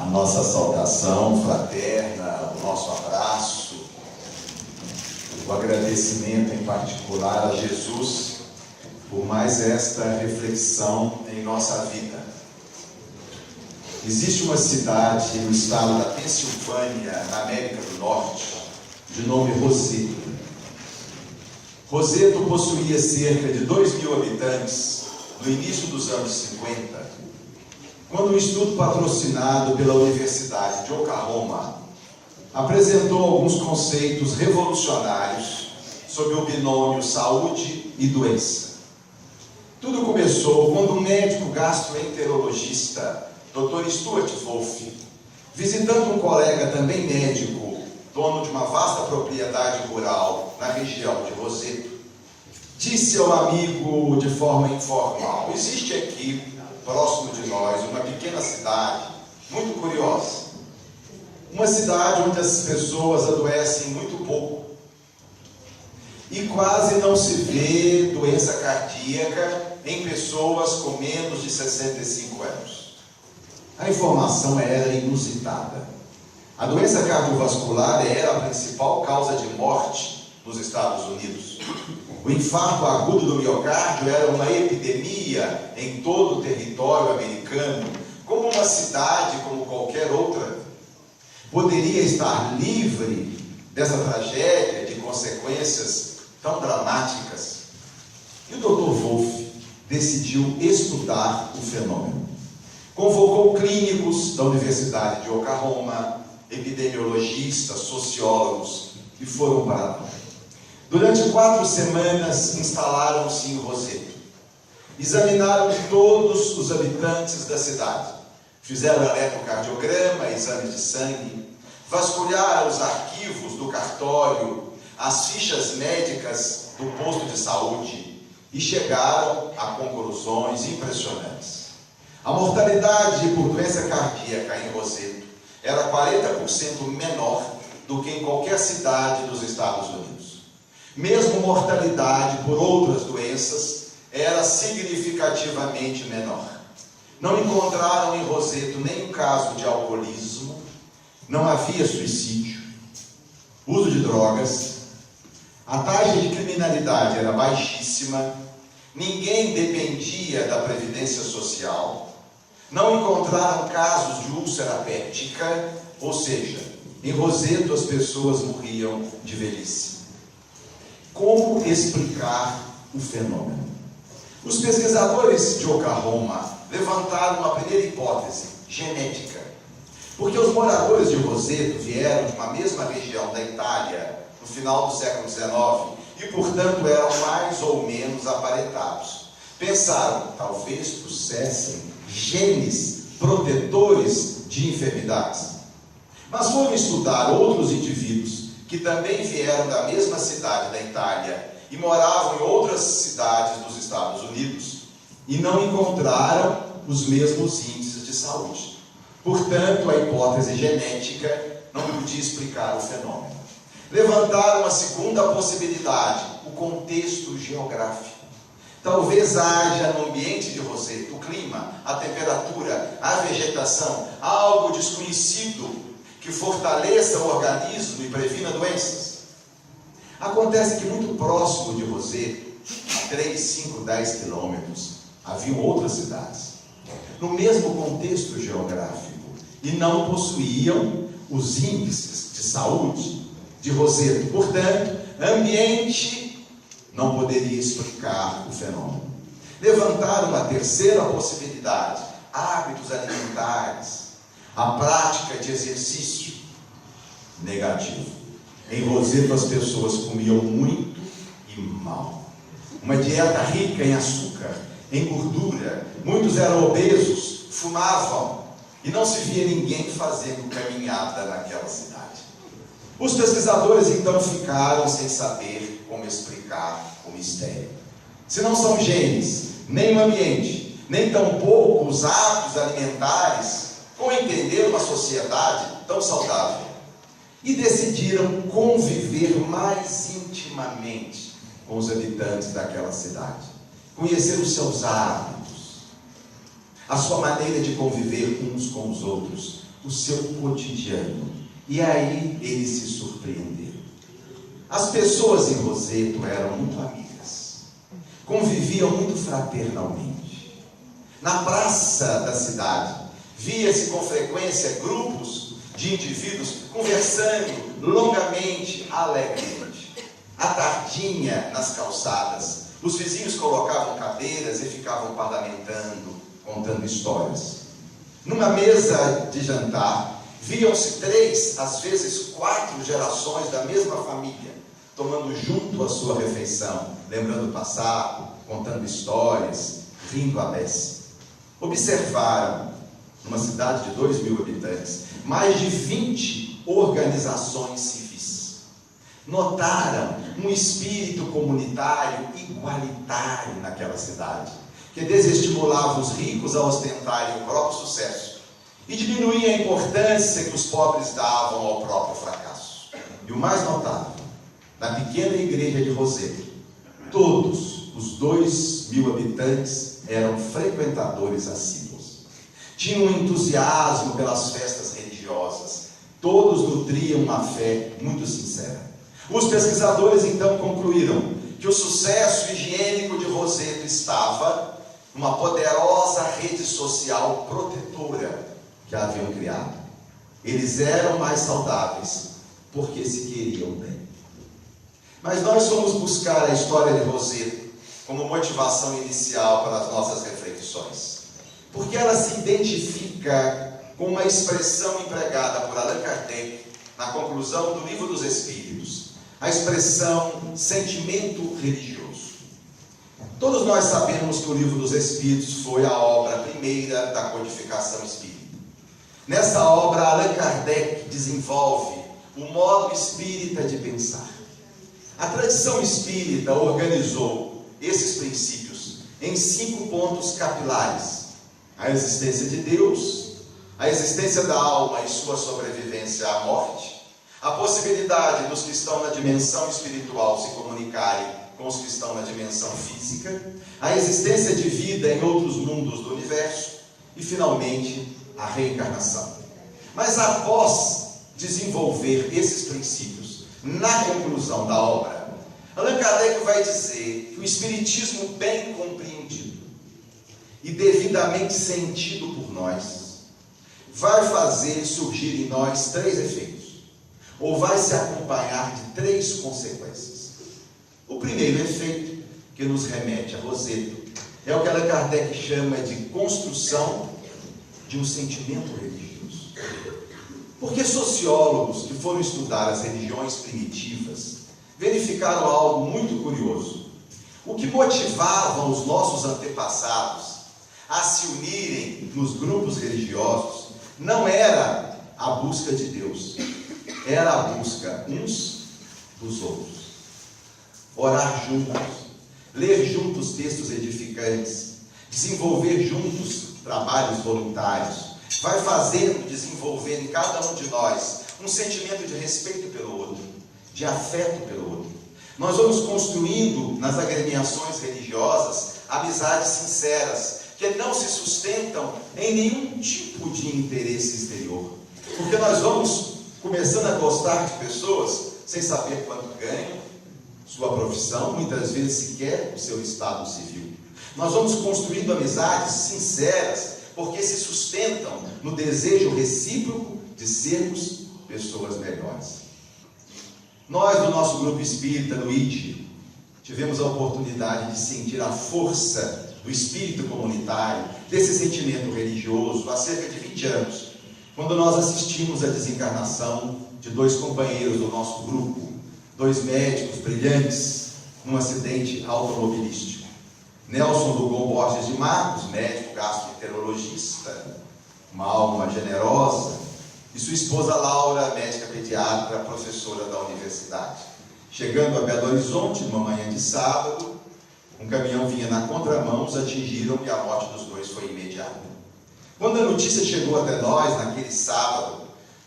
a nossa saudação fraterna, o nosso abraço, o agradecimento em particular a Jesus por mais esta reflexão em nossa vida. Existe uma cidade no estado da Pensilvânia, na América do Norte, de nome Roseto. Roseto possuía cerca de 2.000 habitantes no início dos anos 50, quando um estudo patrocinado pela Universidade de Oklahoma apresentou alguns conceitos revolucionários sobre o binômio saúde e doença. Tudo começou quando um médico gastroenterologista, Dr. Stuart Wolff, visitando um colega também médico, dono de uma vasta propriedade rural na região de Roseto, disse ao amigo de forma informal: existe aqui, próximo de nós, uma pequena cidade muito curiosa. Uma cidade onde as pessoas adoecem muito pouco e quase não se vê doença cardíaca em pessoas com menos de 65 anos. A informação era inusitada. A doença cardiovascular era a principal causa de morte nos Estados Unidos. O infarto agudo do miocárdio era uma epidemia em todo o território americano, como uma cidade como qualquer outra poderia estar livre dessa tragédia de consequências tão dramáticas. E o Dr. Wolff decidiu estudar o fenômeno. Convocou clínicos da Universidade de Oklahoma, epidemiologistas, sociólogos, e foram para lá. Durante 4 semanas instalaram-se em Roseto. Examinaram todos os habitantes da cidade. Fizeram eletrocardiograma, exames de sangue, vasculharam os arquivos do cartório, as fichas médicas do posto de saúde e chegaram a conclusões impressionantes. A mortalidade por doença cardíaca em Roseto era 40% menor do que em qualquer cidade dos Estados Unidos. Mesmo mortalidade por outras doenças era significativamente menor. Não encontraram em Roseto nenhum caso de alcoolismo, não havia suicídio, uso de drogas, a taxa de criminalidade era baixíssima, ninguém dependia da previdência social, não encontraram casos de úlcera péptica, ou seja, em Roseto as pessoas morriam de velhice. Como explicar o fenômeno? Os pesquisadores de Oklahoma levantaram uma primeira hipótese, genética. Porque os moradores de Roseto vieram de uma mesma região da Itália no final do século XIX e, portanto, eram mais ou menos aparentados. Pensaram, talvez trouxessem genes protetores de enfermidades. Mas foram estudar outros indivíduos que também vieram da mesma cidade da Itália e moravam em outras cidades dos Estados Unidos e não encontraram os mesmos índices de saúde. Portanto, a hipótese genética não podia explicar o fenômeno. Levantaram a segunda possibilidade, o contexto geográfico. Talvez haja no ambiente de Roseto, o clima, a temperatura, a vegetação, algo desconhecido que fortaleça o organismo e previna doenças. Acontece que muito próximo de Roseto, a 3, 5, 10 quilômetros, haviam outras cidades, no mesmo contexto geográfico, e não possuíam os índices de saúde de Roseto. Portanto, ambiente não poderia explicar o fenômeno. Levantaram a terceira possibilidade, hábitos alimentares, a prática de exercício. Negativo. Em Roseto as pessoas comiam muito e mal. Uma dieta rica em açúcar, em gordura. Muitos eram obesos, fumavam e não se via ninguém fazendo caminhada naquela cidade. Os pesquisadores então ficaram sem saber como explicar o mistério. Se não são genes, nem o ambiente, nem tampouco os hábitos alimentares, como entender uma sociedade tão saudável? E decidiram conviver mais intimamente com os habitantes daquela cidade, conhecer os seus hábitos, a sua maneira de conviver uns com os outros, o seu cotidiano. E aí eles se surpreenderam. As pessoas em Roseto eram muito amigas, conviviam muito fraternalmente. Na praça da cidade, via-se com frequência grupos de indivíduos conversando longamente, alegremente. À tardinha, nas calçadas, os vizinhos colocavam cadeiras e ficavam parlamentando, contando histórias. Numa mesa de jantar, viam-se 3, às vezes 4 gerações da mesma família, tomando junto a sua refeição, lembrando o passado, contando histórias, rindo à beça. Observaram, numa cidade de 2.000 habitantes, mais de 20 organizações civis. Notaram um espírito comunitário igualitário naquela cidade, que desestimulava os ricos a ostentarem o próprio sucesso e diminuía a importância que os pobres davam ao próprio fracasso. E o mais notável, na pequena igreja de Roseto, todos os 2.000 habitantes eram frequentadores assíduos. Tinham um entusiasmo pelas festas religiosas. Todos nutriam uma fé muito sincera. Os pesquisadores então concluíram que o sucesso higiênico de Roseto estava numa poderosa rede social protetora que haviam criado. Eles eram mais saudáveis porque se queriam bem. Mas nós fomos buscar a história de Roseto como motivação inicial para as nossas reflexões, porque ela se identifica com uma expressão empregada por Allan Kardec na conclusão do Livro dos Espíritos, a expressão sentimento religioso. Todos nós sabemos que o Livro dos Espíritos foi a obra primeira da codificação espírita. Nessa obra, Allan Kardec desenvolve o modo espírita de pensar. A tradição espírita organizou esses princípios em 5 pontos capilares: a existência de Deus, a existência da alma e sua sobrevivência à morte, a possibilidade dos que estão na dimensão espiritual se comunicarem com os que estão na dimensão física, a existência de vida em outros mundos do universo e, finalmente, a reencarnação. Mas após desenvolver esses princípios, na conclusão da obra, Allan Kardec vai dizer que o Espiritismo bem compreendido e devidamente sentido por nós vai fazer surgir em nós 3 efeitos, ou vai se acompanhar de 3 consequências. O primeiro efeito, que nos remete a Roseto, é o que Allan Kardec chama de construção de um sentimento religioso. Porque sociólogos que foram estudar as religiões primitivas verificaram algo muito curioso. O que motivava os nossos antepassados a se unirem nos grupos religiosos não era a busca de Deus, era a busca uns dos outros. Orar juntos, ler juntos textos edificantes, desenvolver juntos trabalhos voluntários, vai fazendo desenvolver em cada um de nós um sentimento de respeito pelo outro, de afeto pelo outro. Nós vamos construindo nas agremiações religiosas amizades sinceras, que não se sustentam em nenhum tipo de interesse exterior. Porque nós vamos começando a gostar de pessoas sem saber quanto ganham, sua profissão, muitas vezes sequer o seu estado civil. Nós vamos construindo amizades sinceras, porque se sustentam no desejo recíproco de sermos pessoas melhores. Nós, no nosso grupo espírita, no ID, tivemos a oportunidade de sentir a força do espírito comunitário, desse sentimento religioso, há cerca de 20 anos, quando nós assistimos à desencarnação de 2 companheiros do nosso grupo, 2 médicos brilhantes, num acidente automobilístico. Nelson Lugon Borges de Marcos, médico gastroenterologista, uma alma generosa, e sua esposa Laura, médica pediatra, professora da universidade. Chegando a Belo Horizonte, numa manhã de sábado, um caminhão vinha na contramão, os atingiram e a morte dos 2 foi imediata. Quando a notícia chegou até nós, naquele sábado,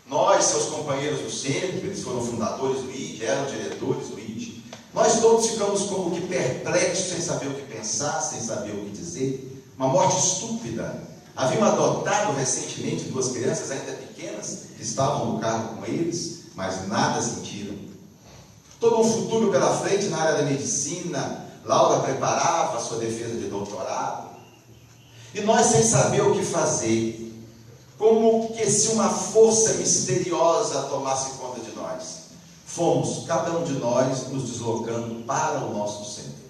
nós, seus companheiros do centro, eles foram fundadores do ID, eram diretores do ID, nós todos ficamos como que perplexos, sem saber o que pensar, sem saber o que dizer. Uma morte estúpida. Haviam adotado recentemente 2 crianças ainda pequenas, colegas que estavam no carro com eles, mas nada sentiram. Todo um futuro pela frente na área da medicina. Laura preparava a sua defesa de doutorado. E nós, sem saber o que fazer, como que se uma força misteriosa tomasse conta de nós, fomos, cada um de nós, nos deslocando para o nosso centro,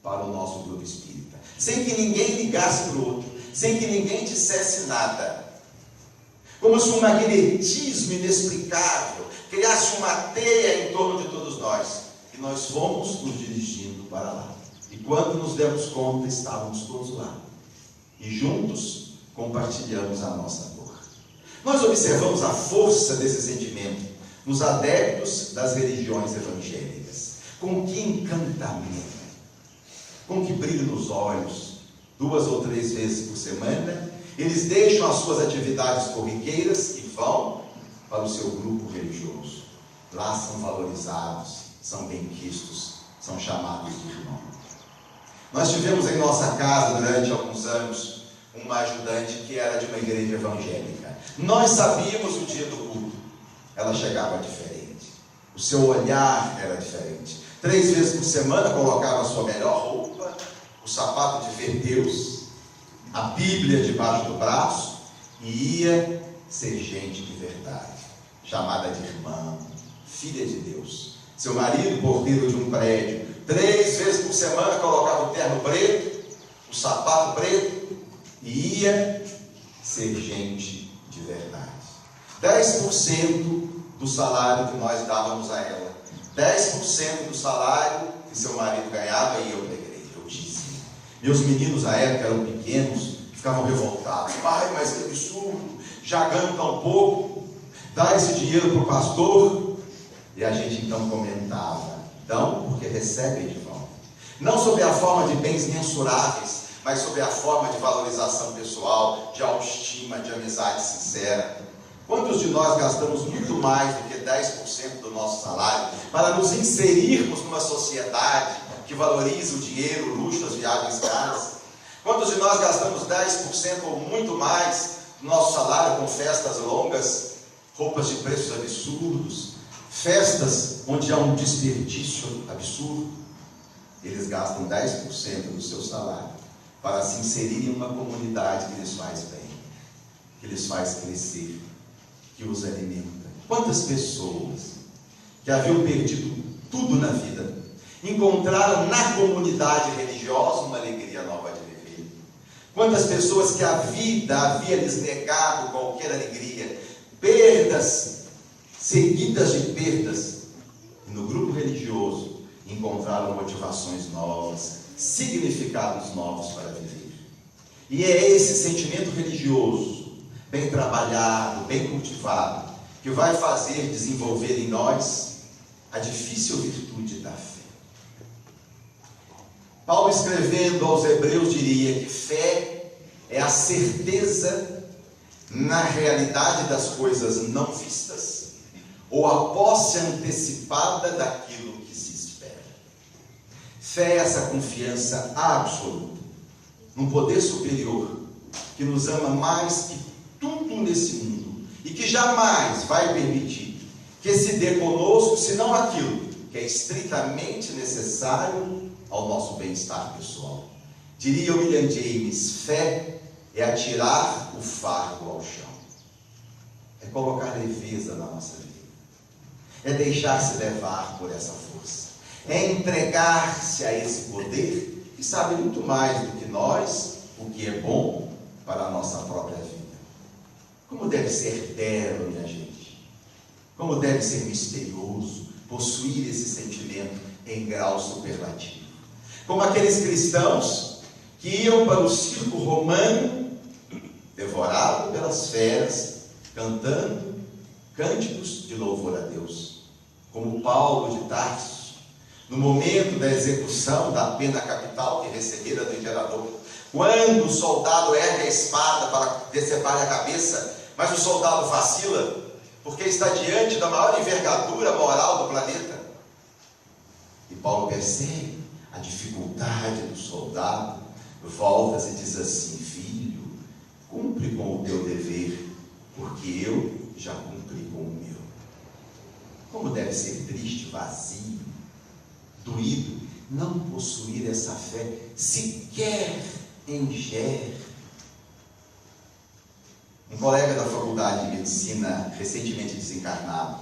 para o nosso grupo espírita, sem que ninguém ligasse para o outro, sem que ninguém dissesse nada, como se um magnetismo inexplicável criasse uma teia em torno de todos nós, e nós fomos nos dirigindo para lá. E quando nos demos conta, estávamos todos lá, e juntos compartilhamos a nossa dor. Nós observamos a força desse sentimento nos adeptos das religiões evangélicas. Com que encantamento, com que brilho nos olhos, 2 ou 3 vezes por semana, eles deixam as suas atividades corriqueiras e vão para o seu grupo religioso. Lá são valorizados, são benquistos, são chamados de irmão. Nós tivemos em nossa casa, durante alguns anos, uma ajudante que era de uma igreja evangélica. Nós sabíamos o dia do culto. Ela chegava diferente. O seu olhar era diferente. 3 vezes por semana colocava a sua melhor roupa, o sapato de ver Deus, a Bíblia debaixo do braço, e ia ser gente de verdade, chamada de irmã, filha de Deus. Seu marido, porteiro de um prédio, 3 vezes por semana colocava o terno preto, o sapato preto, e ia ser gente de verdade. 10% do salário que nós dávamos a ela, 10% do salário que seu marido ganhava, ia para a igreja, eu disse. Meus meninos à época eram pequenos, ficavam revoltados. Pai, mas que absurdo, já ganho tão pouco, dá esse dinheiro para o pastor. E a gente então comentava, então, porque recebem de volta. Não sobre a forma de bens mensuráveis, mas sobre a forma de valorização pessoal, de autoestima, de amizade sincera. Quantos de nós gastamos muito mais do que 10% do nosso salário para nos inserirmos numa sociedade que valoriza o dinheiro, o luxo, as viagens caras? Quantos de nós gastamos 10% ou muito mais do nosso salário com festas longas, roupas de preços absurdos, festas onde há um desperdício absurdo? Eles gastam 10% do seu salário para se inserir em uma comunidade que lhes faz bem, que lhes faz crescer, que os alimenta. Quantas pessoas que haviam perdido tudo na vida encontraram na comunidade religiosa uma alegria nova de viver? Quantas pessoas que a vida havia lhes negado qualquer alegria, perdas seguidas de perdas, e no grupo religioso encontraram motivações novas, significados novos para viver. E é esse sentimento religioso, bem trabalhado, bem cultivado, que vai fazer desenvolver em nós a difícil virtude da fé. Paulo, escrevendo aos Hebreus, diria que fé é a certeza na realidade das coisas não vistas, ou a posse antecipada daquilo que se espera. Fé é essa confiança absoluta num poder superior que nos ama mais que tudo nesse mundo e que jamais vai permitir que se dê conosco senão aquilo que é estritamente necessário ao nosso bem-estar pessoal. Diria William James, fé é atirar o fardo ao chão, é colocar leveza na nossa vida, é deixar-se levar por essa força, é entregar-se a esse poder que sabe muito mais do que nós o que é bom para a nossa própria vida. Como deve ser belo, minha gente, como deve ser misterioso possuir esse sentimento em grau superlativo. Como aqueles cristãos que iam para o circo romano, devorado pelas feras, cantando cânticos de louvor a Deus. Como Paulo de Tarso, no momento da execução da pena capital que recebera do imperador, quando o soldado ergue a espada para decepar a cabeça, mas o soldado vacila, porque está diante da maior envergadura moral do planeta. E Paulo percebe a dificuldade do soldado, volta-se e diz assim: filho, cumpre com o teu dever, porque eu deve ser triste, vazio, doído, não possuir essa fé sequer em Ger. Um colega da faculdade de medicina, recentemente desencarnado,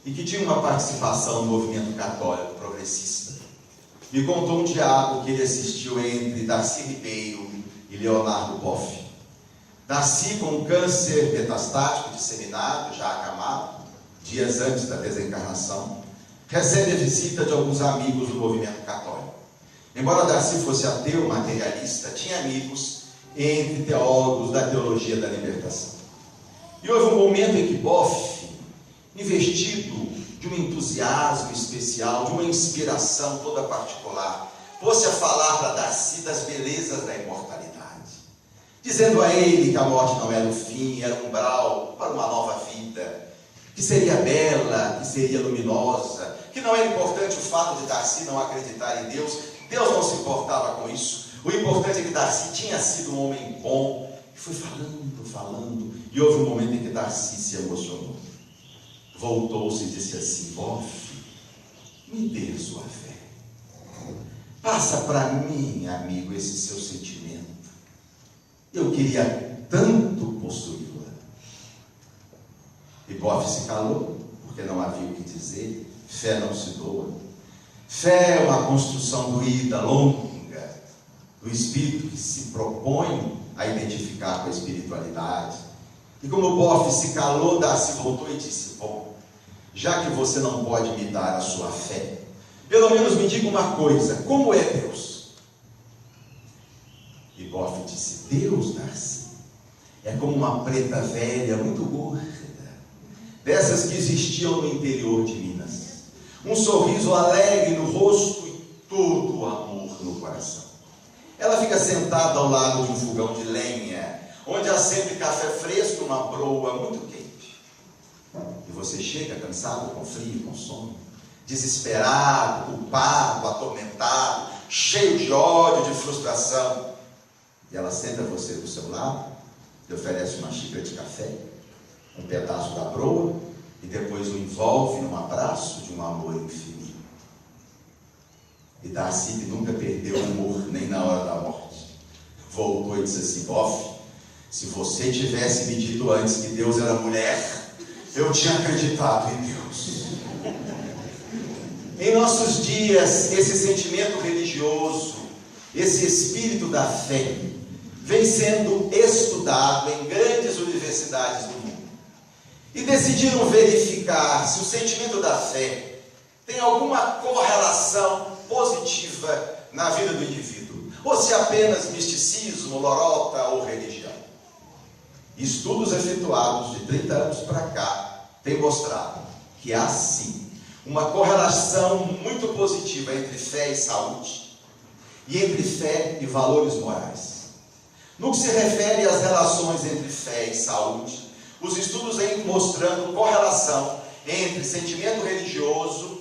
e que tinha uma participação no movimento católico progressista, me contou um diálogo que ele assistiu entre Darcy Ribeiro e Leonardo Boff. Darcy, com câncer metastático disseminado, já acamado, dias antes da desencarnação, recebe a visita de alguns amigos do movimento católico. Embora Darcy fosse ateu, materialista, tinha amigos entre teólogos da teologia da libertação. E houve um momento em que Boff, investido de um entusiasmo especial, de uma inspiração toda particular, fosse a falar para Darcy das belezas da imortalidade, dizendo a ele que a morte não era o fim, era um umbral para uma nova vida, que seria bela, que seria luminosa, que não era importante o fato de Darcy não acreditar em Deus. Deus não se importava com isso. O importante é que Darcy tinha sido um homem bom. E foi falando, e houve um momento em que Darcy se emocionou. Voltou-se e disse assim: Boff, me dê sua fé. Passa para mim, amigo, esse seu sentimento. Eu queria tanto possuí-la. E Boff se calou, porque não havia o que dizer. Fé não se doa. Fé é uma construção doída, longa, do espírito que se propõe a identificar com a espiritualidade. E como Boff se calou, Darcy voltou e disse: bom, já que você não pode me dar a sua fé, pelo menos me diga uma coisa: como é Deus? E Boff disse: Deus, Darcy, é como uma preta velha, muito gorda, dessas que existiam no interior de Minas. Um sorriso alegre no rosto e todo o amor no coração. Ela fica sentada ao lado de um fogão de lenha, onde há sempre café fresco, uma broa muito quente. E você chega cansado, com frio, com sono, desesperado, culpado, atormentado, cheio de ódio, de frustração. E ela senta você do seu lado, lhe oferece uma xícara de café, um pedaço da broa, e depois o envolve num abraço de um amor infinito. E Darcy, que nunca perdeu o humor, nem na hora da morte, voltou e disse assim: Boff, se você tivesse me dito antes que Deus era mulher, eu tinha acreditado em Deus. Em nossos dias, esse sentimento religioso, esse espírito da fé, vem sendo estudado em grandes universidades do mundo. E decidiram verificar se o sentimento da fé tem alguma correlação positiva na vida do indivíduo, ou se apenas misticismo, lorota ou religião. Estudos efetuados de 30 anos para cá têm mostrado que há sim uma correlação muito positiva entre fé e saúde, e entre fé e valores morais. No que se refere às relações entre fé e saúde, os estudos vêm mostrando correlação entre sentimento religioso,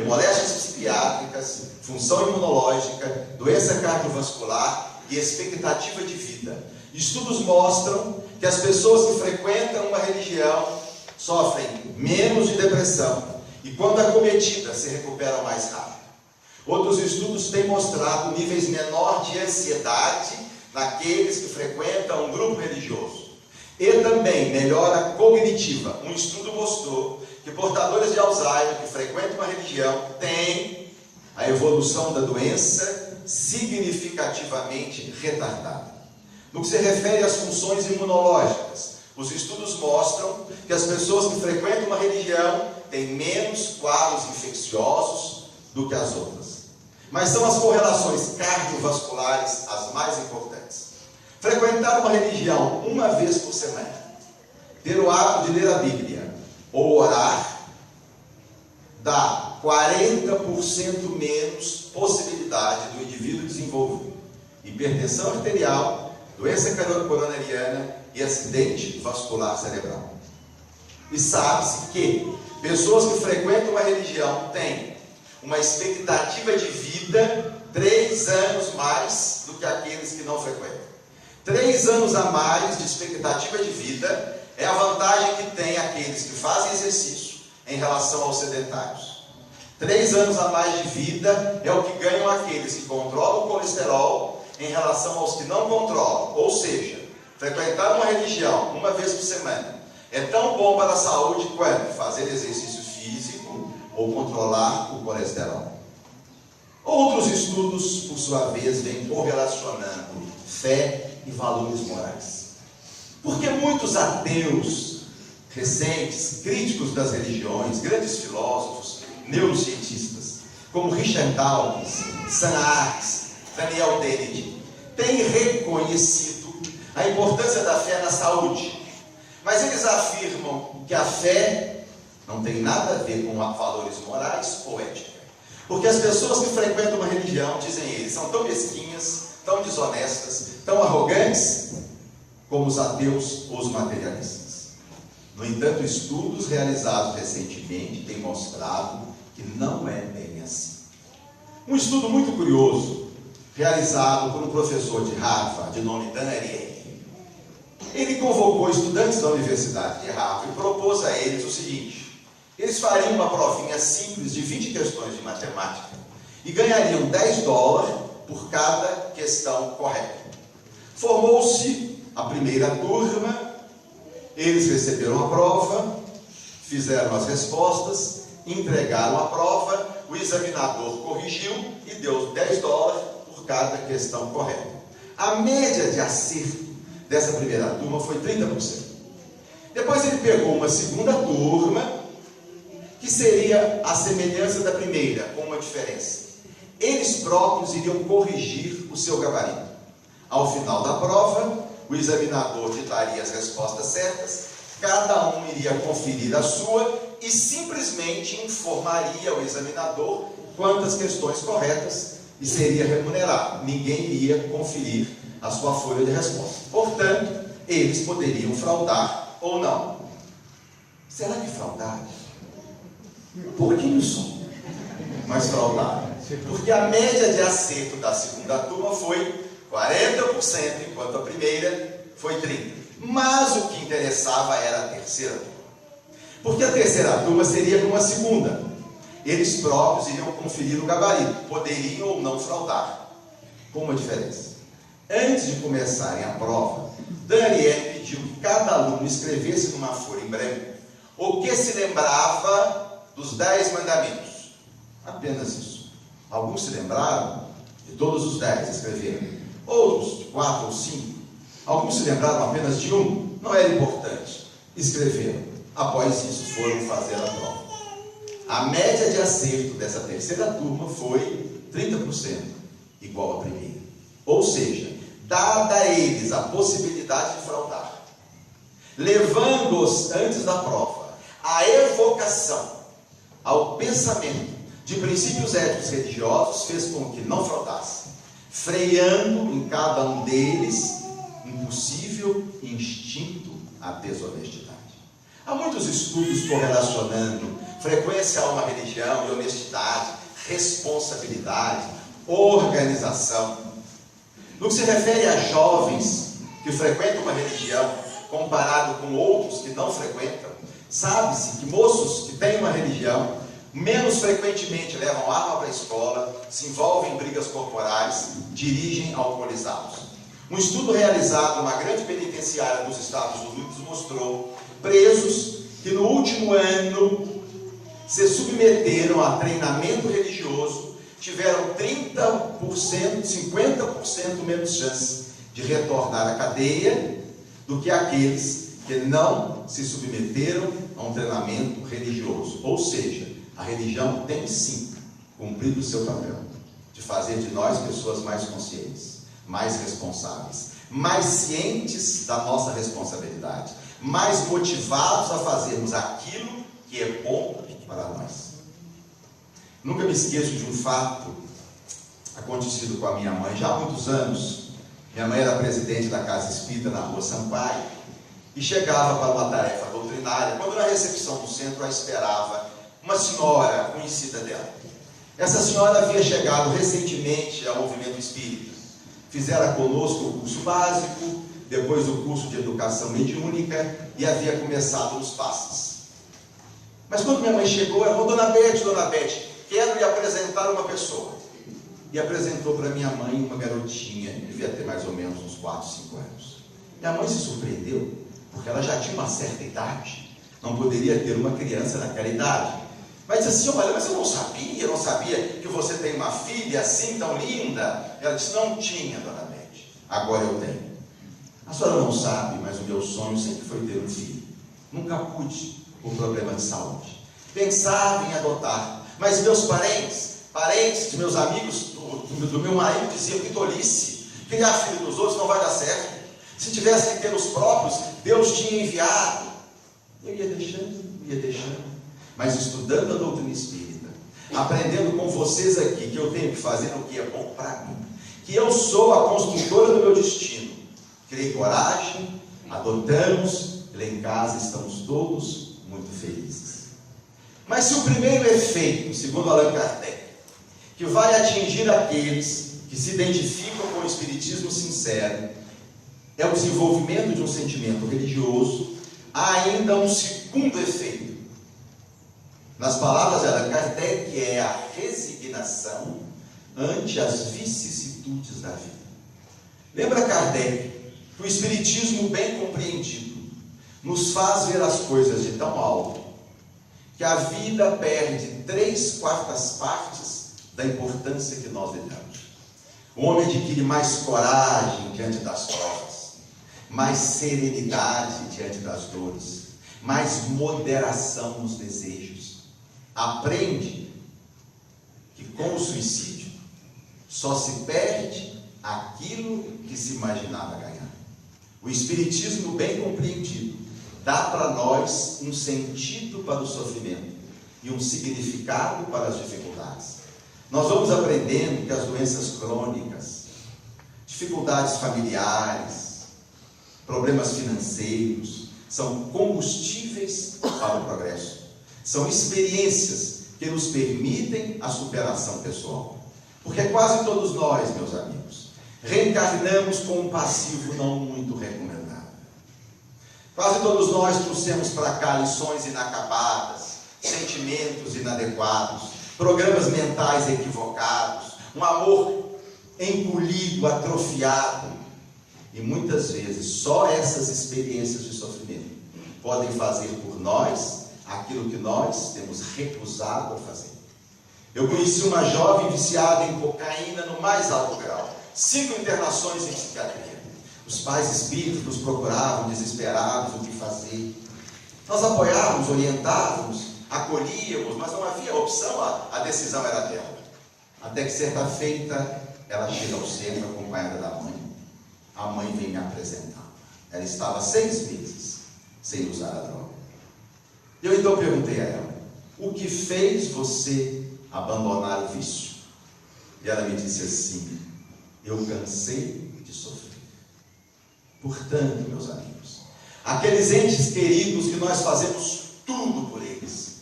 moléstias psiquiátricas, função imunológica, doença cardiovascular e expectativa de vida. Estudos mostram que as pessoas que frequentam uma religião sofrem menos de depressão e, quando acometida, se recuperam mais rápido. Outros estudos têm mostrado níveis menores de ansiedade naqueles que frequentam um grupo religioso. E também melhora cognitiva. Um estudo mostrou que portadores de Alzheimer que frequentam uma religião têm a evolução da doença significativamente retardada. No que se refere às funções imunológicas, os estudos mostram que as pessoas que frequentam uma religião têm menos quadros infecciosos do que as outras. Mas são as correlações cardiovasculares as mais importantes. Frequentar uma religião uma vez por semana, ter o hábito de ler a Bíblia ou orar, dá 40% menos possibilidade do indivíduo desenvolver hipertensão arterial, doença coronariana e acidente vascular cerebral. E sabe-se que pessoas que frequentam uma religião têm uma expectativa de vida 3 anos mais do que aqueles que não frequentam. 3 anos a mais de expectativa de vida é a vantagem que tem aqueles que fazem exercício, em relação aos sedentários. 3 anos a mais de vida é o que ganham aqueles que controlam o colesterol em relação aos que não controlam. Ou seja, frequentar uma religião uma vez por semana é tão bom para a saúde quanto fazer exercício físico ou controlar o colesterol. Outros estudos, por sua vez, vêm correlacionando fé e valores morais. Porque muitos ateus recentes, críticos das religiões, grandes filósofos, neurocientistas, como Richard Dawkins, Sam Harris, Daniel Dennett, têm reconhecido a importância da fé na saúde. Mas eles afirmam que a fé não tem nada a ver com valores morais ou ética. Porque as pessoas que frequentam uma religião, dizem eles, são tão mesquinhas, tão desonestas, tão arrogantes, como os ateus ou os materialistas. No entanto, estudos realizados recentemente têm mostrado que não é bem assim. Um estudo muito curioso, realizado por um professor de Harvard, de nome Dan Ariely. Ele convocou estudantes da Universidade de Harvard e propôs a eles o seguinte: eles fariam uma provinha simples de 20 questões de matemática e ganhariam $10 por cada questão correta. Formou-se a primeira turma, eles receberam a prova, fizeram as respostas, entregaram a prova, o examinador corrigiu e deu $10 por cada questão correta. A média de acerto dessa primeira turma foi 30%. Depois ele pegou uma segunda turma, que seria a semelhança da primeira, com uma diferença. Eles próprios iriam corrigir o seu gabarito. Ao final da prova, o examinador ditaria as respostas certas, cada um iria conferir a sua e simplesmente informaria ao examinador quantas questões corretas e seria remunerado. Ninguém iria conferir a sua folha de resposta. Portanto, eles poderiam fraudar ou não. Será que fraudaram? Um pouquinho só, mas fraudaram. Porque a média de acerto da segunda turma foi 40%, enquanto a primeira foi 30%. Mas o que interessava era a terceira turma. Porque a terceira turma seria como a segunda. Eles próprios iriam conferir o gabarito, poderiam ou não fraudar. Com uma diferença. Antes de começarem a prova, Daniel pediu que cada aluno escrevesse numa folha em branco o que se lembrava dos 10 mandamentos. Apenas isso. Alguns se lembraram de todos os 10, escreveram. Outros de 4 ou 5. Alguns se lembraram apenas de um. Não era importante. Escreveram. Após isso, foram fazer a prova. A média de acerto dessa terceira turma foi 30%, igual à primeira. Ou seja, dada a eles a possibilidade de fraudar, levando-os antes da prova à evocação, ao pensamento de princípios éticos religiosos, fez com que não fraudassem, freando em cada um deles um possível instinto à desonestidade. Há muitos estudos correlacionando frequência a uma religião e honestidade, responsabilidade, organização. No que se refere a jovens que frequentam uma religião, comparado com outros que não frequentam, sabe-se que moços que têm uma religião, menos frequentemente levam arma para a escola, se envolvem em brigas corporais, dirigem alcoolizados. Um estudo realizado numa grande penitenciária dos Estados Unidos mostrou presos que no último ano se submeteram a treinamento religioso, tiveram 30%, 50% menos chance de retornar à cadeia do que aqueles que não se submeteram a um treinamento religioso. Ou seja, a religião tem sim cumprido o seu papel de fazer de nós pessoas mais conscientes, mais responsáveis, mais cientes da nossa responsabilidade, mais motivados a fazermos aquilo que é bom para nós. Nunca me esqueço de um fato acontecido com a minha mãe, já há muitos anos. Minha mãe era presidente da Casa Espírita na Rua Sampaio e chegava para uma tarefa doutrinária, quando na recepção do centro a esperava uma senhora conhecida dela. Essa senhora havia chegado recentemente ao movimento espírita. Fizera conosco o curso básico, depois o curso de educação mediúnica e havia começado nos passos. Mas quando minha mãe chegou, ela falou: Dona Beth, quero lhe apresentar uma pessoa. E apresentou para minha mãe uma garotinha, devia ter mais ou menos uns 4, 5 anos. Minha mãe se surpreendeu, porque ela já tinha uma certa idade, não poderia ter uma criança naquela idade. Mas disse assim: olha, mas eu não sabia que você tem uma filha assim tão linda. Ela disse: não tinha, Dona Beth, agora eu tenho. A senhora não sabe, mas o meu sonho sempre foi ter um filho. Nunca pude, por problema de saúde. Pensava em adotar, mas meus parentes de meus amigos, do meu marido, diziam: que tolice, criar filho dos outros não vai dar certo. Se tivesse que ter os próprios, Deus tinha enviado. Eu ia deixando, mas estudando a doutrina espírita, aprendendo com vocês aqui, que eu tenho que fazer o que é bom para mim, que eu sou a construtora do meu destino. Criei coragem, adotamos, lá em casa estamos todos muito felizes. Mas se o primeiro efeito, segundo Allan Kardec, que vai atingir aqueles que se identificam com o espiritismo sincero, é o desenvolvimento de um sentimento religioso, há ainda um segundo efeito. Nas palavras de Allan Kardec, é a resignação ante as vicissitudes da vida. Lembra Kardec que o espiritismo bem compreendido nos faz ver as coisas de tão alto que a vida perde 3/4 partes da importância que nós lhe damos. O homem adquire mais coragem diante das provas, mais serenidade diante das dores, mais moderação nos desejos. Aprende que com o suicídio só se perde aquilo que se imaginava ganhar. O espiritismo bem compreendido dá para nós um sentido para o sofrimento e um significado para as dificuldades. Nós vamos aprendendo que as doenças crônicas, dificuldades familiares, problemas financeiros, são combustíveis para o progresso. São experiências que nos permitem a superação pessoal. Porque quase todos nós, meus amigos, reencarnamos com um passivo não muito recomendado. Quase todos nós trouxemos para cá lições inacabadas, sentimentos inadequados, programas mentais equivocados, um amor engolido, atrofiado. E muitas vezes só essas experiências de sofrimento podem fazer por nós aquilo que nós temos recusado a fazer. Eu conheci uma jovem viciada em cocaína no mais alto grau, 5 internações em psiquiatria. Os pais espíritas nos procuravam desesperados o que fazer. Nós apoiávamos, orientávamos, acolhíamos, mas não havia opção, a decisão era dela. Até que certa feita ela chega ao centro acompanhada da mãe. A mãe vem me apresentar. Ela estava 6 meses sem usar a droga. Eu então perguntei a ela: o que fez você abandonar o vício? E ela me disse assim: eu cansei de sofrer. Portanto, meus amigos, aqueles entes queridos que nós fazemos tudo por eles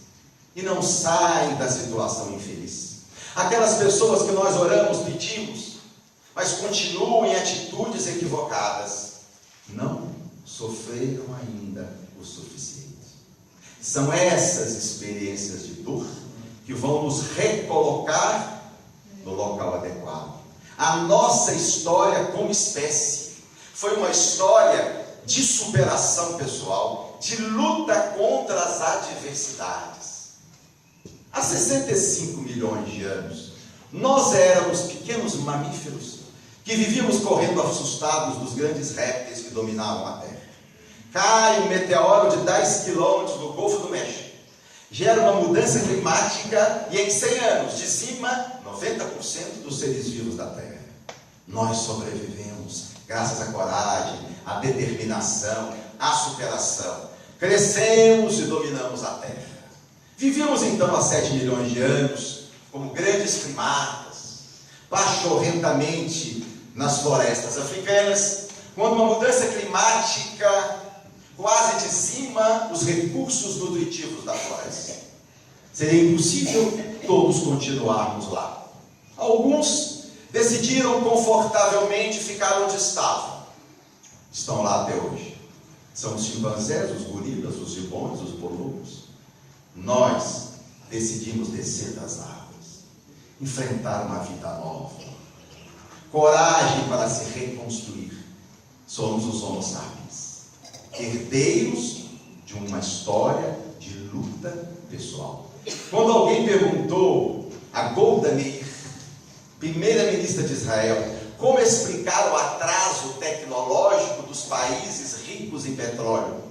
e não saem da situação infeliz, aquelas pessoas que nós oramos, pedimos, mas continuam em atitudes equivocadas, não sofreram ainda o suficiente. São essas experiências de dor que vão nos recolocar no local adequado. A nossa história como espécie foi uma história de superação pessoal, de luta contra as adversidades. Há 65 milhões de anos, nós éramos pequenos mamíferos que vivíamos correndo assustados dos grandes répteis que dominavam a Terra. Cai um meteoro de 10 quilômetros no Golfo do México, gera uma mudança climática e em 100 anos dizima 90% dos seres vivos da Terra. Nós sobrevivemos graças à coragem, à determinação, à superação. Crescemos e dominamos a Terra. Vivíamos então há 7 milhões de anos como grandes primatas, pachorrentamente nas florestas africanas, quando uma mudança climática quase dizima os recursos nutritivos da floresta. Seria impossível todos continuarmos lá. Alguns decidiram confortavelmente ficar onde estavam. Estão lá até hoje. São os chimpanzés, os gorilas, os gibões, os bonobos. nós decidimos descer das árvores, enfrentar uma vida nova, coragem para se reconstruir. Somos os Homo sapiens, herdeiros de uma história de luta pessoal. Quando alguém perguntou a Golda Meir, primeira-ministra de Israel, como explicar o atraso tecnológico dos países ricos em petróleo,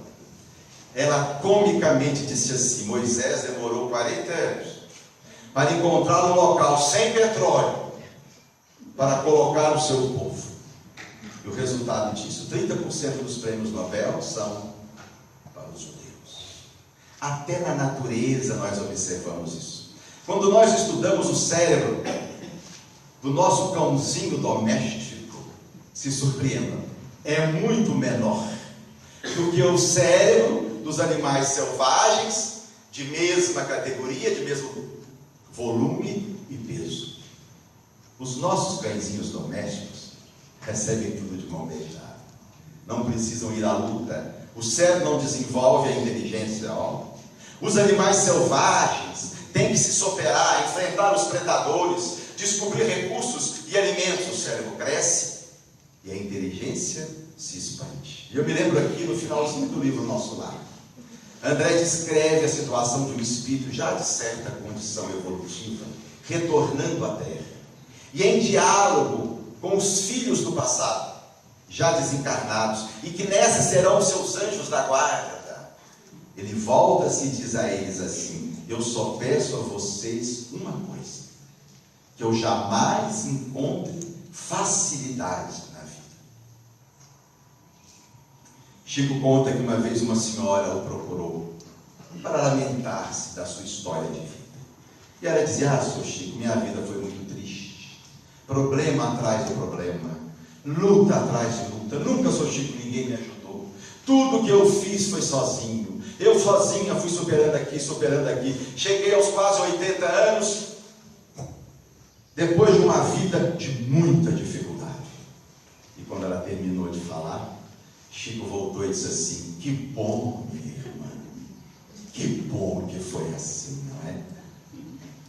ela comicamente disse assim: Moisés demorou 40 anos para encontrar um local sem petróleo para colocar o seu povo. E o resultado disso, 30% dos prêmios Nobel são para os judeus. Até na natureza nós observamos isso. Quando nós estudamos o cérebro do nosso cãozinho doméstico, se surpreendam, é muito menor do que o cérebro dos animais selvagens, de mesma categoria, de mesmo volume e peso. Os nossos cãezinhos domésticos recebem tudo de mão beijada, não precisam ir à luta, o cérebro não desenvolve a inteligência. Os animais selvagens têm que se superar, enfrentar os predadores, descobrir recursos e alimentos. O cérebro cresce e a inteligência se expande. E eu me lembro aqui no finalzinho do livro Nosso Lar, André descreve a situação de um espírito já de certa condição evolutiva, retornando à Terra, e em diálogo com os filhos do passado, já desencarnados, e que nessa serão seus anjos da guarda. Ele volta-se e diz a eles assim: eu só peço a vocês uma coisa, que eu jamais encontre facilidade na vida. Chico conta que uma vez uma senhora o procurou para lamentar-se da sua história de vida. E ela dizia: seu Chico, minha vida foi muito triste, problema atrás de problema, luta atrás de luta, nunca, seu Chico, ninguém me ajudou, tudo que eu fiz foi sozinho, eu sozinha fui superando aqui, cheguei aos quase 80 anos, depois de uma vida de muita dificuldade. E quando ela terminou de falar, Chico voltou e disse assim: que bom, minha irmã, que bom que foi assim, não é?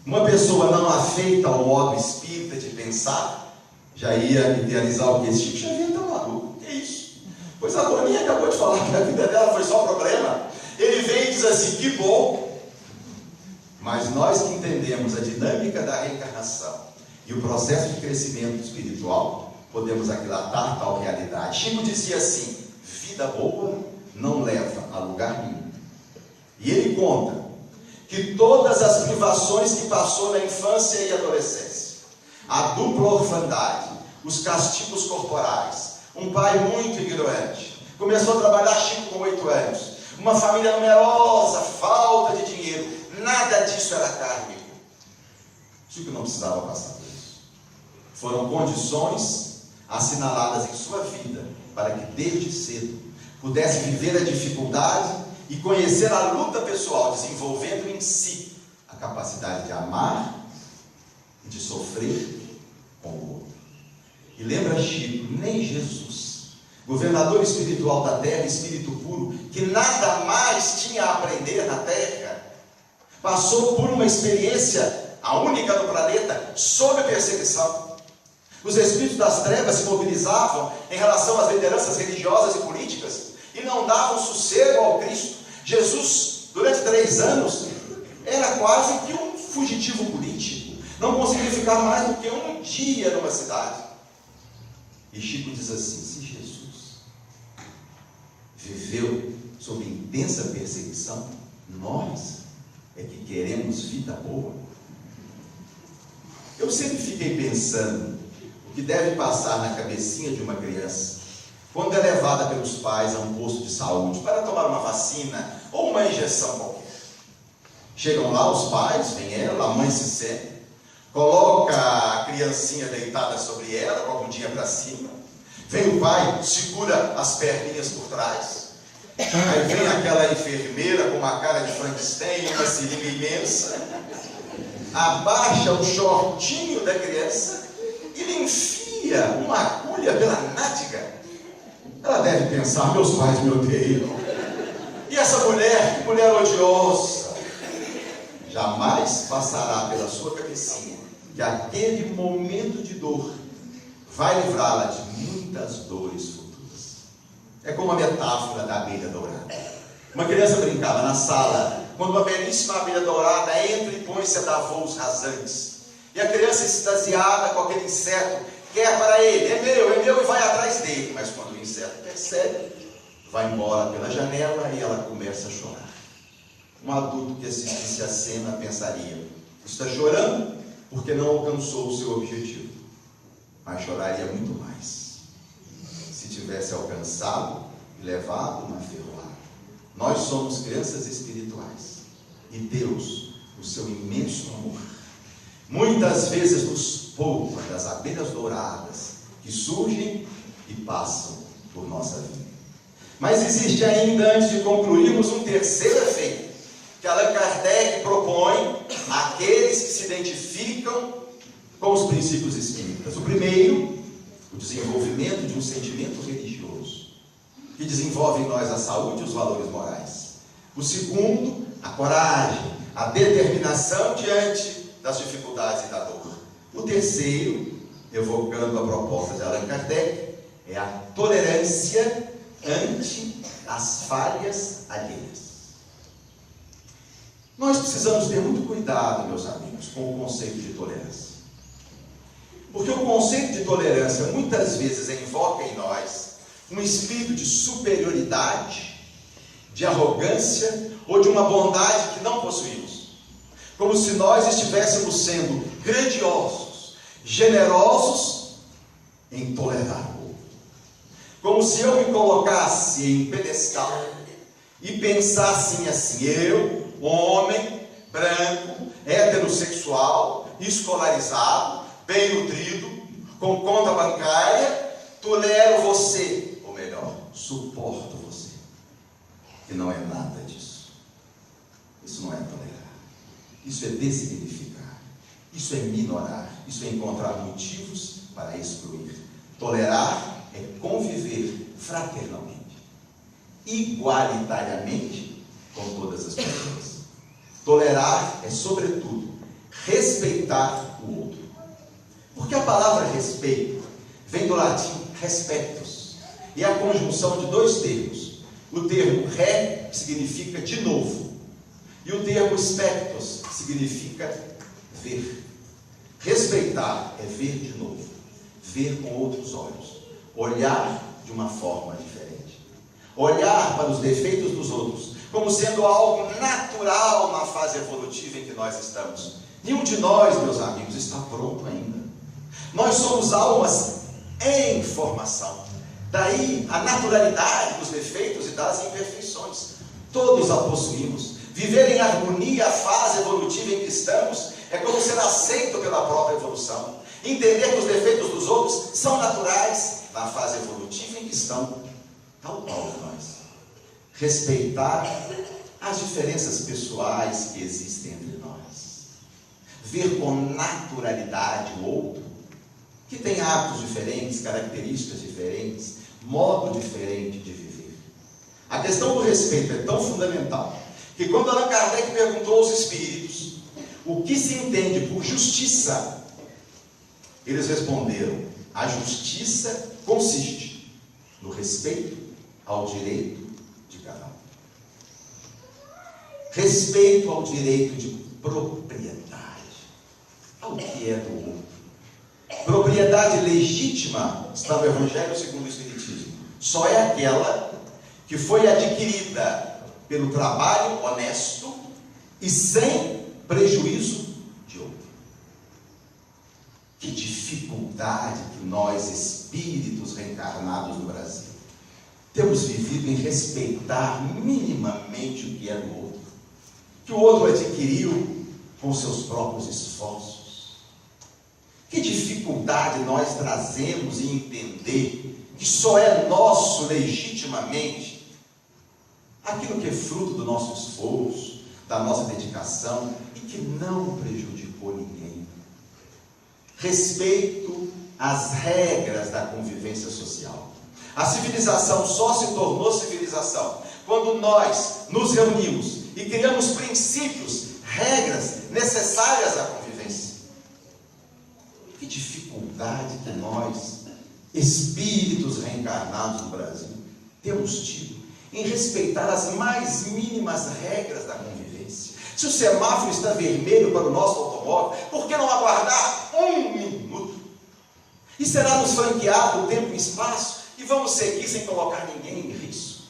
Uma pessoa não afeita ao modo espírita de pensar, já ia idealizar o que esse Chico Xavier está maluco, que é isso? Pois a Doninha acabou de falar que a vida dela foi só problema. Ele vem e diz assim: que bom. Mas nós que entendemos a dinâmica da reencarnação e o processo de crescimento espiritual, podemos aquilatar tal realidade. Chico dizia assim: vida boa não leva a lugar nenhum. E ele conta que todas as privações que passou na infância e adolescência, a dupla orfandade, os castigos corporais, um pai muito ignorante, começou a trabalhar Chico com 8 anos, uma família numerosa, falta de dinheiro, nada disso era kármico. Chico não precisava passar por isso. Foram condições assinaladas em sua vida para que desde cedo pudesse viver a dificuldade e conhecer a luta pessoal, desenvolvendo em si a capacidade de amar e de sofrer com o outro. E lembra Chico, nem Jesus, governador espiritual da terra, espírito puro, que nada mais tinha a aprender na terra, passou por uma experiência, a única no planeta, sob perseguição. Os espíritos das trevas se mobilizavam em relação às lideranças religiosas e políticas e não davam sossego ao Cristo. Jesus, durante 3 anos, era quase que um fugitivo político, não conseguia ficar mais do que um dia numa cidade. E Chico diz assim: se Jesus viveu sob intensa perseguição, nós é que queremos vida boa. Eu sempre fiquei pensando o que deve passar na cabecinha de uma criança quando é levada pelos pais a um posto de saúde para tomar uma vacina ou uma injeção qualquer. Chegam lá os pais, vem ela, a mãe se senta, coloca a criancinha deitada sobre ela, com a bundinha para cima, vem o pai, segura as perninhas por trás, aí vem aquela enfermeira com uma cara de Frankenstein, uma seringa imensa, abaixa o shortinho da criança e lhe enfia uma agulha pela nádega. Ela deve pensar: meus pais me odeiam. E essa mulher, que mulher odiosa, jamais passará pela sua cabecinha que aquele momento de dor vai livrá-la de muitas dores futuras. É como a metáfora da abelha dourada. Uma criança brincava na sala, quando uma belíssima abelha dourada entra e põe-se a dar voos rasantes. E a criança extasiada com aquele inseto, quer para ele, é meu, e vai atrás dele. Mas quando o inseto percebe, vai embora pela janela e ela começa a chorar. Um adulto que assistisse a cena pensaria: está chorando porque não alcançou o seu objetivo, mas choraria muito mais se tivesse alcançado e levado uma ferroada. Nós somos crianças espirituais e Deus, o seu imenso amor, muitas vezes nos poupa das abelhas douradas que surgem e passam por nossa vida. Mas existe ainda, antes de concluirmos, um terceiro efeito que Allan Kardec propõe àqueles que se identificam com os princípios espíritas. O primeiro, o desenvolvimento de um sentimento religioso, que desenvolve em nós a saúde e os valores morais. O segundo, a coragem, a determinação diante das dificuldades e da dor. O terceiro, evocando a proposta de Allan Kardec, é a tolerância ante as falhas alheias. Nós precisamos ter muito cuidado, meus amigos, com o conceito de tolerância. Porque o conceito de tolerância muitas vezes invoca em nós um espírito de superioridade, de arrogância ou de uma bondade que não possuímos. Como se nós estivéssemos sendo grandiosos, generosos em tolerar o outro. Como se eu me colocasse em pedestal e pensasse assim: eu, homem, branco, heterossexual, escolarizado, bem nutrido, com conta bancária, tolero você, ou melhor, suporto você. E não é nada disso. Isso não é tolerar. Isso é dessignificar. Isso é minorar. Isso é encontrar motivos para excluir. Tolerar é conviver fraternalmente, igualitariamente com todas as pessoas. Tolerar é, sobretudo, respeitar o outro. Porque a palavra respeito vem do latim respectus, e é a conjunção de dois termos. O termo re significa de novo, e o termo spectus significa ver. Respeitar é ver de novo, ver com outros olhos, olhar de uma forma diferente, olhar para os defeitos dos outros como sendo algo natural na fase evolutiva em que nós estamos. Nenhum de nós, meus amigos, está pronto ainda. Nós somos almas em formação. Daí a naturalidade dos defeitos e das imperfeições. Todos a possuímos. Viver em harmonia a fase evolutiva em que estamos é como ser aceito pela própria evolução. Entender que os defeitos dos outros são naturais na fase evolutiva em que estão, tal qual nós. Respeitar as diferenças pessoais que existem entre nós. Ver com naturalidade o outro, que tem hábitos diferentes, características diferentes, modo diferente de viver. A questão do respeito é tão fundamental que quando Allan Kardec perguntou aos espíritos o que se entende por justiça, eles responderam: a justiça consiste no respeito ao direito de cada um. Respeito ao direito de propriedade, ao que é do outro. Propriedade legítima, está no Evangelho segundo o Espiritismo, só é aquela que foi adquirida pelo trabalho honesto e sem prejuízo de outro. Que dificuldade que nós, espíritos reencarnados no Brasil, temos vivido em respeitar minimamente o que é do outro, que o outro adquiriu com seus próprios esforços. Que dificuldade nós trazemos em entender que só é nosso legitimamente aquilo que é fruto do nosso esforço, da nossa dedicação e que não prejudicou ninguém. Respeito às regras da convivência social. A civilização só se tornou civilização quando nós nos reunimos e criamos princípios regras necessárias à convivência. Que dificuldade que nós, espíritos reencarnados do Brasil, temos tido em respeitar as mais mínimas regras da convivência. Se o semáforo está vermelho para o nosso automóvel, por que não aguardar 1 minuto? E será nos franqueado o tempo e espaço, e vamos seguir sem colocar ninguém em risco.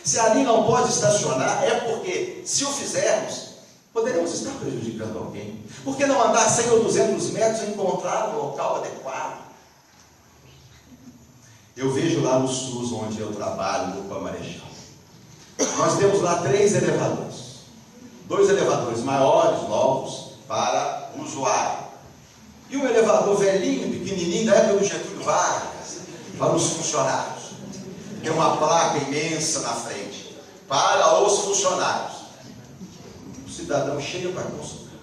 Se ali não pode estacionar, é porque, se o fizermos, poderemos estar prejudicando alguém. Por que não andar 100 ou 200 metros e encontrar um local adequado? Eu vejo lá no SUS, onde eu trabalho, no Pamarechal, nós temos lá 3 elevadores. 2 elevadores maiores, novos, para o usuário. E um elevador velhinho, pequenininho, da época do Getúlio Vargas, para os funcionários. Tem uma placa imensa na frente, para os funcionários. O cidadão chega para consultar.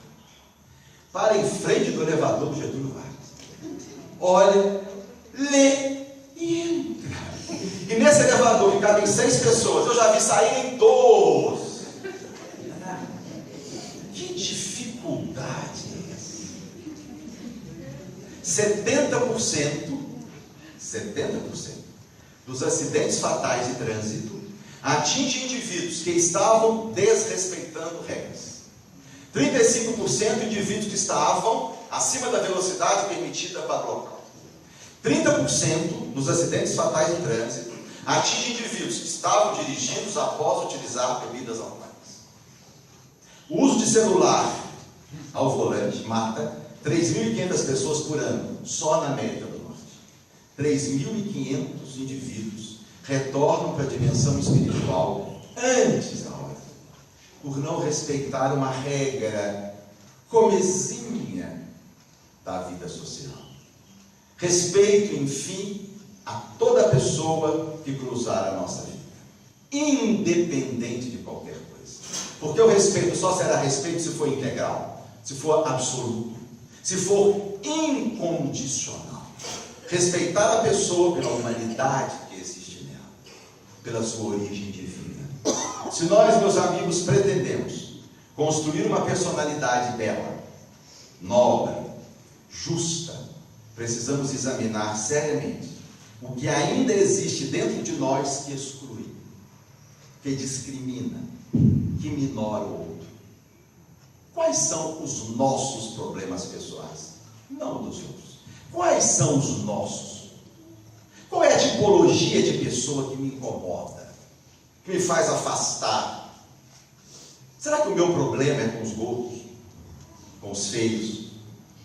Para em frente do elevador do Getúlio Vargas. Olha, lê e entra. E nesse elevador que cabem 6 pessoas, eu já vi saírem 12. Que dificuldade é essa? 70% dos acidentes fatais de trânsito atingem indivíduos que estavam desrespeitando regras. 35% indivíduos que estavam acima da velocidade permitida para o local. 30% dos acidentes fatais de trânsito atingem indivíduos que estavam dirigindo após utilizar bebidas alcoólicas. O uso de celular ao volante mata 3.500 pessoas por ano, só na América do Norte. 3.500 indivíduos retornam para a dimensão espiritual antes da hora, por não respeitar uma regra comezinha da vida social. Respeito, enfim, a toda pessoa que cruzar a nossa vida, independente de qualquer coisa. Porque o respeito só será respeito se for integral, se for absoluto, se for incondicional. Respeitar a pessoa pela humanidade que existe nela, pela sua origem divina. Se nós, meus amigos, pretendemos construir uma personalidade bela, nobre, justa, precisamos examinar seriamente o que ainda existe dentro de nós que exclui, que discrimina, que minora o outro. Quais são os nossos problemas pessoais? Não dos outros. Quais são os nossos? Qual é a tipologia de pessoa que me incomoda, que me faz afastar? Será que o meu problema é com os gordos, com os feios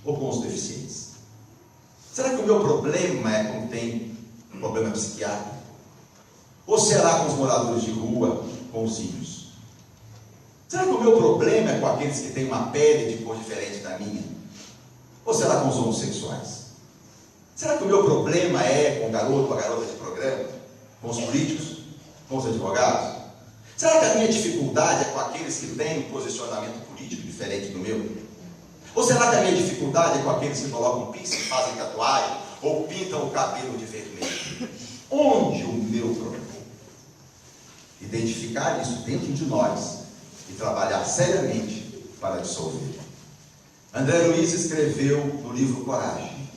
ou com os deficientes? Será que o meu problema é com quem tem um problema psiquiátrico? Ou será com os moradores de rua, com os índios? Será que o meu problema é com aqueles que têm uma pele de cor diferente da minha? Ou será com os homossexuais? Será que o meu problema é com o garoto ou a garota de programa? Com os políticos? Com os advogados? Será que a minha dificuldade é com aqueles que têm um posicionamento político diferente do meu? Ou será que a minha dificuldade é com aqueles que colocam piercing, fazem tatuagem ou pintam o cabelo de vermelho? Onde o meu problema? Identificar isso dentro de nós e trabalhar seriamente para dissolver. André Luiz escreveu no livro Coragem: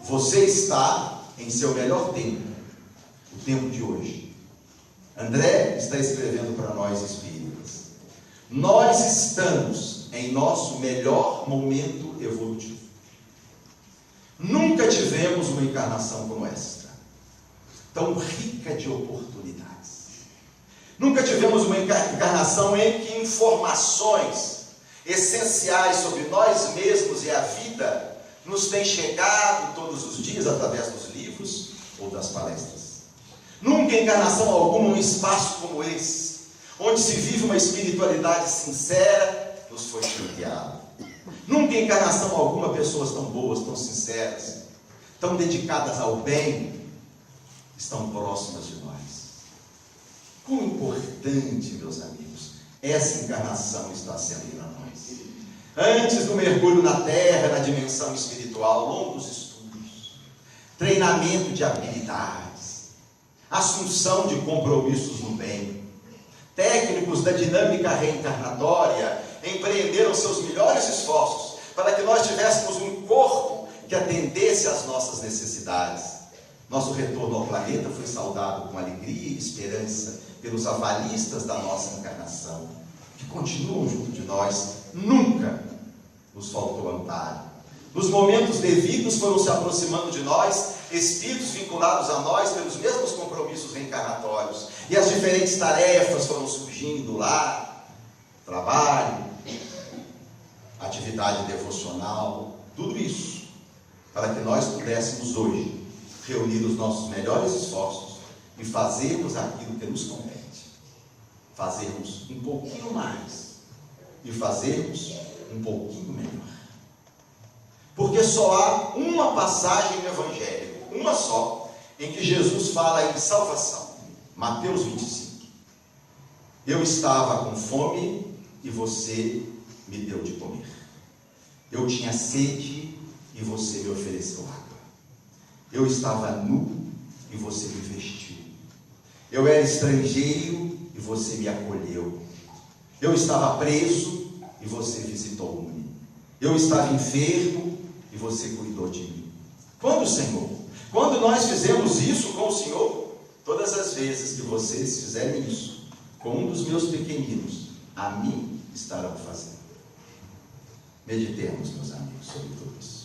você está em seu melhor tempo, o tempo de hoje. André está escrevendo para nós espíritas. Nós estamos em nosso melhor momento evolutivo. Nunca tivemos uma encarnação como esta, tão rica de oportunidades. Nunca tivemos uma encarnação em que informações essenciais sobre nós mesmos e a vida nos têm chegado todos os dias através dos livros ou das palestras. Nunca encarnação alguma um espaço como esse, onde se vive uma espiritualidade sincera, nos foi franqueado. Nunca encarnação alguma pessoas tão boas, tão sinceras, tão dedicadas ao bem, estão próximas de nós. Quão importante, meus amigos, essa encarnação está sendo para nós. Antes do mergulho na terra, na dimensão espiritual, longos estudos, treinamento de habilidades, assunção de compromissos no bem, técnicos da dinâmica reencarnatória empreenderam seus melhores esforços para que nós tivéssemos um corpo que atendesse às nossas necessidades. Nosso retorno ao planeta foi saudado com alegria e esperança pelos avalistas da nossa encarnação, que continuam junto de nós. Nunca nos faltou amparo. Nos momentos devidos foram se aproximando de nós espíritos vinculados a nós pelos mesmos compromissos reencarnatórios, e as diferentes tarefas foram surgindo lá: trabalho, atividade devocional, tudo isso para que nós pudéssemos hoje reunir os nossos melhores esforços e fazermos aquilo que nos compete, fazermos um pouquinho mais e fazermos um pouquinho melhor. Porque só há uma passagem no Evangelho, uma só, em que Jesus fala em salvação. Mateus 25. Eu estava com fome e você me deu de comer. Eu tinha sede e você me ofereceu água. Eu estava nu e você me vestiu. Eu era estrangeiro e você me acolheu. Eu estava preso e você visitou-me. Eu estava enfermo e você cuidou de mim. Quando, Senhor? Quando nós fizemos isso com o Senhor? Todas as vezes que vocês fizerem isso com um dos meus pequeninos, a mim estarão fazendo. Meditemos, meus amigos, sobre tudo isso.